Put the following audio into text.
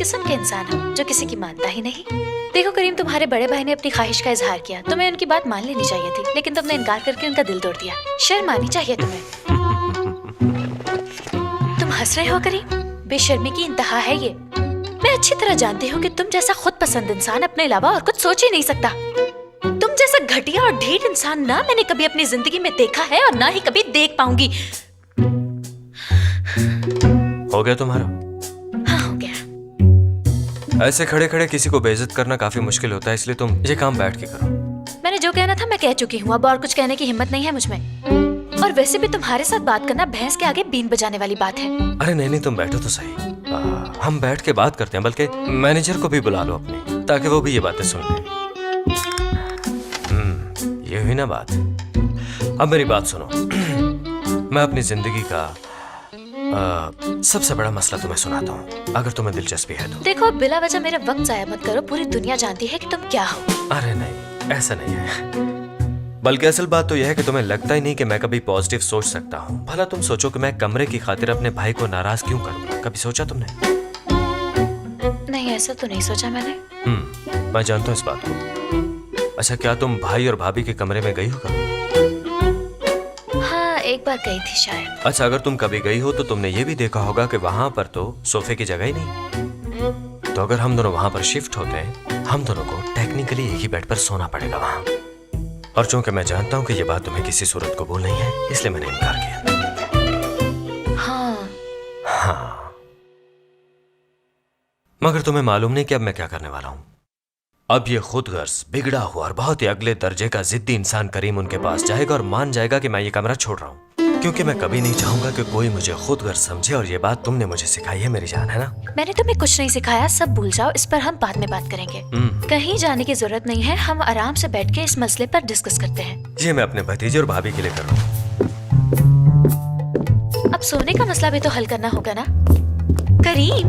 किस्म के इंसान हो जो किसी की मानता ही नहीं। देखो करीम, तुम्हारे बड़े भाई ने अपनी ख्वाहिश का इजहार किया, तुम्हें उनकी बात मान लेनी चाहिए थी, लेकिन तुमने इनकार करके उनका दिल तोड़ दिया। शर्म आनी चाहिए तुम्हें। तुम हंस रहे हो करीम? बेशर्मी की इंतहा है ये। मैं अच्छी तरह जानती हूँ कि तुम जैसा खुद पसंद इंसान अपने अलावा और कुछ सोच ही नहीं सकता। तुम जैसा घटिया और ढीठ इंसान ना मैंने कभी अपनी जिंदगी में देखा है और ना ही कभी देख पाऊंगी। हो गया तुम्हारा? हाँ, हो गया। ऐसे खड़े खड़े किसी को बेइज्जत करना काफी मुश्किल होता है, इसलिए तुम ये काम बैठ के करो। मैंने जो कहना था मैं कह चुकी हूँ, अब और कुछ कहने की हिम्मत नहीं है मुझमें। और वैसे भी तुम्हारे साथ बात करना भैंस के आगे बीन बजाने वाली बात है। अरे नहीं, तुम बैठो तो सही। हम बैठ के बात करते हैं, बल्कि मैनेजर को भी बुला लो अपने, ताकि वो भी ये बातें सुन ले। ये हुई ना बात। अब मेरी बात सुनो। मैं अपनी जिंदगी का सबसे बड़ा मसला तुम्हें सुनाता हूँ, अगर तुम्हें दिलचस्पी है तो। देखो, बिला वजह मेरा वक्त जाया मत करो, पूरी दुनिया जानती है कि तुम क्या हो। अरे नहीं, ऐसा नहीं है। बल्कि असल बात तो यह है कि तुम्हें लगता ही नहीं कि मैं कभी पॉजिटिव सोच सकता हूँ। भला तुम सोचो कि मैं कमरे की खातिर अपने भाई को नाराज क्यों करूँगा? कभी सोचा तुमने? नहीं, ऐसा तो नहीं सोचा मैंने। मैं जानता हूँ इस बात को। अच्छा, क्या तुम भाई और भाभी के कमरे में गई हो कभी? हाँ, एक बार गई थी शायद। अच्छा, अगर तुम कभी गई हो तो तुमने ये भी देखा होगा कि वहां पर तो सोफे की जगह ही नहीं। तो अगर हम दोनों वहां पर शिफ्ट होते हैं, हम दोनों को टेक्निकली एक ही बेड पर सोना पड़ेगा वहां। और चूंकि मैं जानता हूँ कि ये बात तुम्हें किसी सूरत कबूल नहीं है, इसलिए मैंने इनकार किया। हाँ, मगर तुम्हें मालूम नहीं कि अब मैं क्या करने वाला हूँ। अब ये खुदगर्ज, बिगड़ा हुआ और बहुत ही अगले दर्जे का जिद्दी इंसान करीम उनके पास जाएगा और मान जाएगा कि मैं ये कमरा छोड़ रहा हूँ, क्योंकि मैं कभी नहीं चाहूंगा कि कोई मुझे खुदगर्ज समझे। और ये बात तुमने मुझे सिखाई है मेरी जान, है ना? मैंने तुम्हें कुछ नहीं सिखाया, सब भूल जाओ, इस पर हम बाद में बात करेंगे। कहीं जाने की जरूरत नहीं है, हम आराम से बैठ के इस मसले पर डिस्कस करते हैं। ये मैं अपने भतीजे और भाभी के लिए कर रहा हूँ। अब सोने का मसला भी तो हल करना होगा ना करीम।